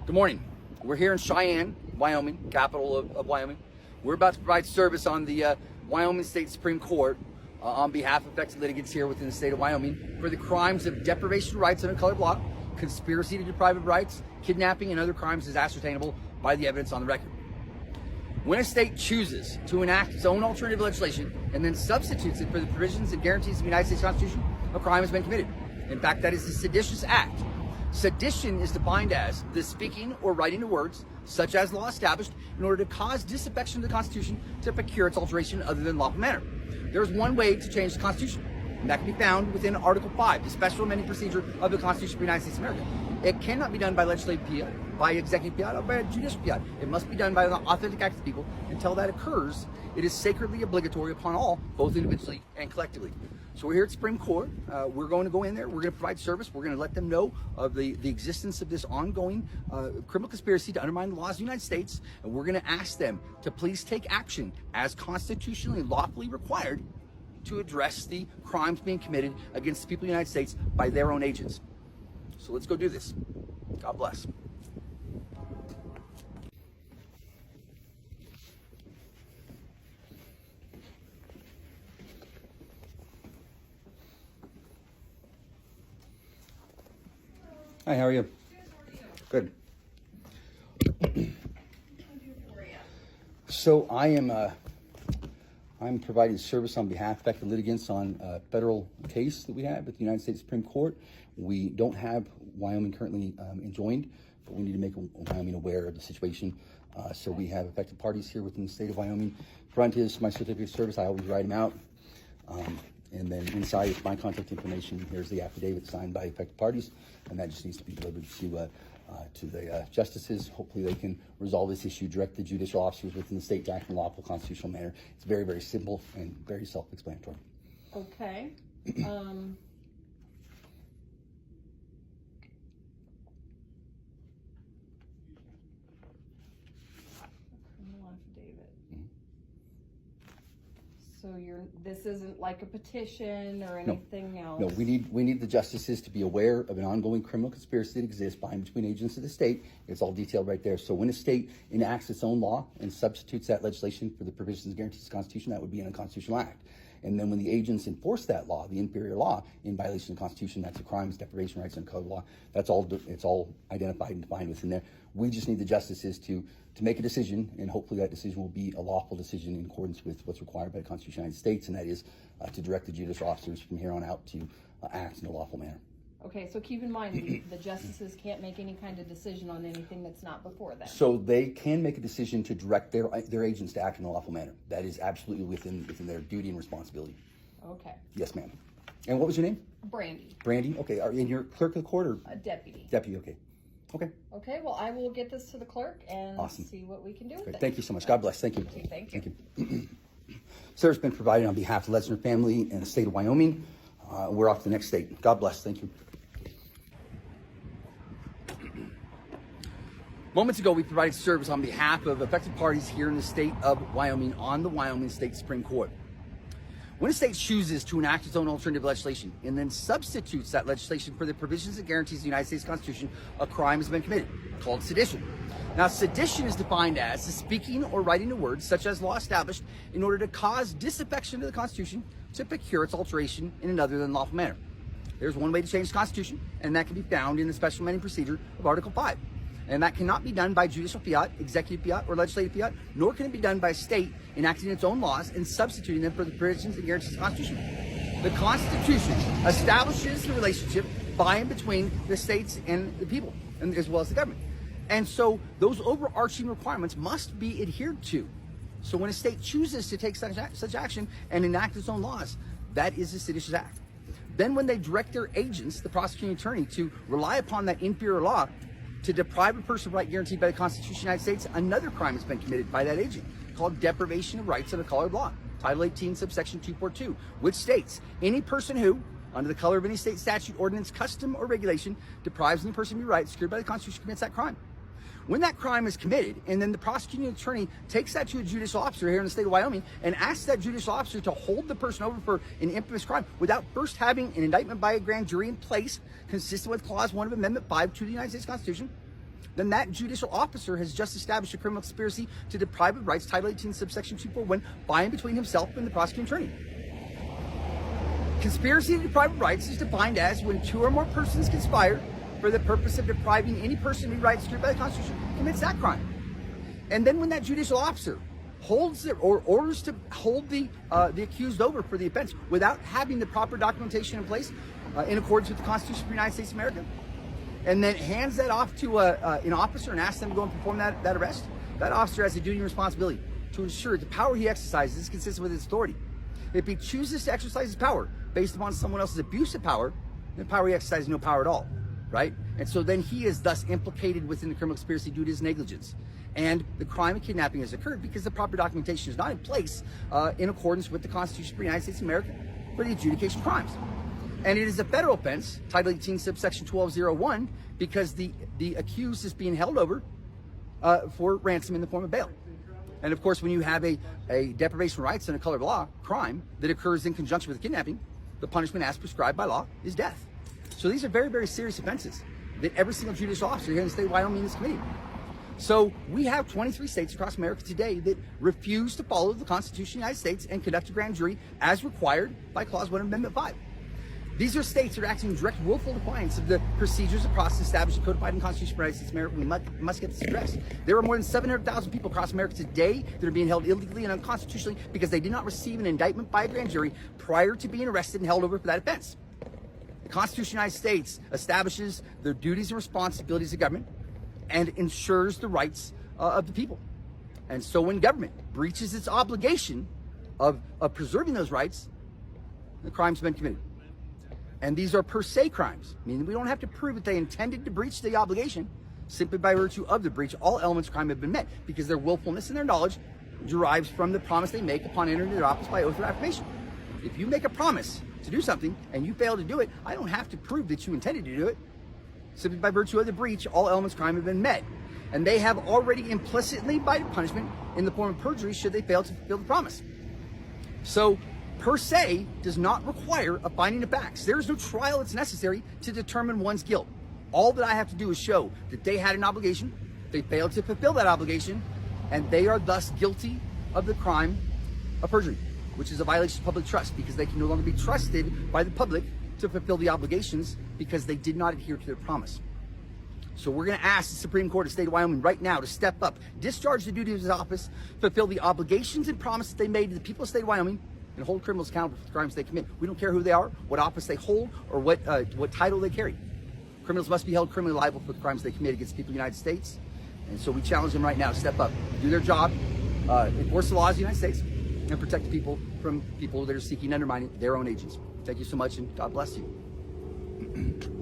Good morning. We're here in Cheyenne, Wyoming, capital of Wyoming. We're about to provide service on the Wyoming State Supreme Court on behalf of affected litigants here within the state of Wyoming for the crimes of deprivation of rights under color of law, conspiracy to deprive of rights, kidnapping, and other crimes as ascertainable by the evidence on the record. When a state chooses to enact its own alternative legislation and then substitutes it for the provisions and guarantees of the United States Constitution, a crime has been committed. In fact, that is a seditious act. Sedition is defined as the speaking or writing of words, such as law established, in order to cause disaffection of the Constitution to procure its alteration other than lawful manner. There is one way to change the Constitution, and that can be found within Article 5, the special amending procedure of the Constitution of the United States of America. It cannot be done by legislative fiat, by executive fiat, or by a judicial fiat. It must be done by an authentic act of the people. Until that occurs, it is sacredly obligatory upon all, both individually and collectively. So we're here at Supreme Court. We're going to go in there. We're going to provide service. We're going to let them know of the existence of this ongoing criminal conspiracy to undermine the laws of the United States. And we're going to ask them to please take action as constitutionally and lawfully required to address the crimes being committed against the people of the United States by their own agents. So let's go do this. God bless. Hi, how are you? Good. So I'm providing service on behalf of affected litigants on a federal case that we have at the United States Supreme Court. We don't have Wyoming currently enjoined, but we need to make Wyoming aware of the situation. So we have affected parties here within the state of Wyoming. Front is my certificate of service. I always write them out. And then inside is my contact information. Here's the affidavit signed by affected parties, and that just needs to be delivered to the justices. Hopefully they can resolve this issue, direct the judicial officers within the state to act in a lawful constitutional manner. It's very, very simple and very self-explanatory. Okay. Criminal affidavit. Mm-hmm. So this isn't like a petition or anything else? No, we need the justices to be aware of an ongoing criminal conspiracy that exists by and between agents of the state. It's all detailed right there. So when a state enacts its own law and substitutes that legislation for the provisions and guarantees of the Constitution, that would be an unconstitutional act. And then when the agents enforce that law, the inferior law, in violation of the Constitution, that's a crime, it's deprivation of rights under code of law. That's all. It's all identified and defined within there. We just need the justices to make a decision, and hopefully that decision will be a lawful decision in accordance with what's required by the Constitution of the United States, and that is to direct the judicial officers from here on out to act in a lawful manner. Okay, so keep in mind the justices can't make any kind of decision on anything that's not before them. So they can make a decision to direct their agents to act in a lawful manner. That is absolutely within their duty and responsibility. Okay. Yes, ma'am. And what was your name? Brandy. Brandy. Okay. Are you in your clerk of the court or? Deputy. Deputy. Okay. Okay. Okay. Well, I will get this to the clerk and Awesome. see what we can do with it. Thank you so much. God bless. Thank you. Okay, thank you. Thank you. Service been provided on behalf of the Lesnar family and the state of Wyoming. We're off to the next state. God bless. Thank you. Moments ago, we provided service on behalf of affected parties here in the state of Wyoming on the Wyoming State Supreme Court. When a state chooses to enact its own alternative legislation and then substitutes that legislation for the provisions and guarantees of the United States Constitution, a crime has been committed, called sedition. Now, sedition is defined as the speaking or writing of words, such as law established, in order to cause disaffection to the Constitution to procure its alteration in another than lawful manner. There's one way to change the Constitution, and that can be found in the special amending procedure of Article 5. And that cannot be done by judicial fiat, executive fiat, or legislative fiat, nor can it be done by a state enacting its own laws and substituting them for the provisions and guarantees of the Constitution. The Constitution establishes the relationship by and between the states and the people, and as well as the government. And so those overarching requirements must be adhered to. So when a state chooses to take such action and enact its own laws, that is a seditious act. Then when they direct their agents, the prosecuting attorney, to rely upon that inferior law to deprive a person of right guaranteed by the Constitution of the United States, another crime has been committed by that agent called deprivation of rights under color of law. Title 18, subsection 242, which states, any person who, under the color of any state statute, ordinance, custom, or regulation, deprives any person of your rights secured by the Constitution commits that crime. When that crime is committed, and then the prosecuting attorney takes that to a judicial officer here in the state of Wyoming and asks that judicial officer to hold the person over for an infamous crime without first having an indictment by a grand jury in place consistent with Clause 1 of Amendment 5 to the United States Constitution, then that judicial officer has just established a criminal conspiracy to deprive of rights, Title 18, subsection 241, by and between himself and the prosecuting attorney. Conspiracy to deprive of rights is defined as when two or more persons conspire for the purpose of depriving any person of rights secured by the Constitution commits that crime. And then when that judicial officer holds it or orders to hold the accused over for the offense without having the proper documentation in place in accordance with the Constitution of the United States of America, and then hands that off to an officer and asks them to go and perform that arrest, that officer has a duty and responsibility to ensure the power he exercises is consistent with his authority. If he chooses to exercise his power based upon someone else's abuse of power, then power he exercises no power at all, right? And so then he is thus implicated within the criminal conspiracy due to his negligence. And the crime of kidnapping has occurred because the proper documentation is not in place in accordance with the Constitution of the United States of America for the adjudication of crimes. And it is a federal offense, Title 18, subsection 1201, because the accused is being held over for ransom in the form of bail. And of course, when you have a deprivation of rights under color of law crime that occurs in conjunction with kidnapping, the punishment as prescribed by law is death. So these are very, very serious offenses that every single judicial officer here in the state of Wyoming is committing. So we have 23 states across America today that refuse to follow the Constitution of the United States and conduct a grand jury as required by Clause 1 of Amendment 5. These are states that are acting in direct willful defiance of the procedures and process established and codified in the Constitution of the United States of America. We must get this addressed. There are more than 700,000 people across America today that are being held illegally and unconstitutionally because they did not receive an indictment by a grand jury prior to being arrested and held over for that offense. The Constitution of the United States establishes the duties and responsibilities of government and ensures the rights of the people. And so when government breaches its obligation of preserving those rights, the crime's been committed. And these are per se crimes, meaning we don't have to prove that they intended to breach the obligation. Simply by virtue of the breach, all elements of crime have been met because their willfulness and their knowledge derives from the promise they make upon entering their office by oath or affirmation. If you make a promise to do something and you fail to do it, I don't have to prove that you intended to do it. Simply by virtue of the breach, all elements of crime have been met. And they have already implicitly invited punishment in the form of perjury should they fail to fulfill the promise. So, per se does not require a finding of facts. There is no trial that's necessary to determine one's guilt. All that I have to do is show that they had an obligation, they failed to fulfill that obligation, and they are thus guilty of the crime of perjury, which is a violation of public trust because they can no longer be trusted by the public to fulfill the obligations because they did not adhere to their promise. So we're going to ask the Supreme Court of the state of Wyoming right now to step up, discharge the duty of his office, fulfill the obligations and promises they made to the people of the state of Wyoming, and hold criminals accountable for the crimes they commit. We don't care who they are, what office they hold, or what title they carry. Criminals must be held criminally liable for the crimes they commit against people in the United States. And so we challenge them right now to step up, do their job, enforce the laws of the United States, and protect the people from people that are seeking and undermining their own agents. Thank you so much, and God bless you.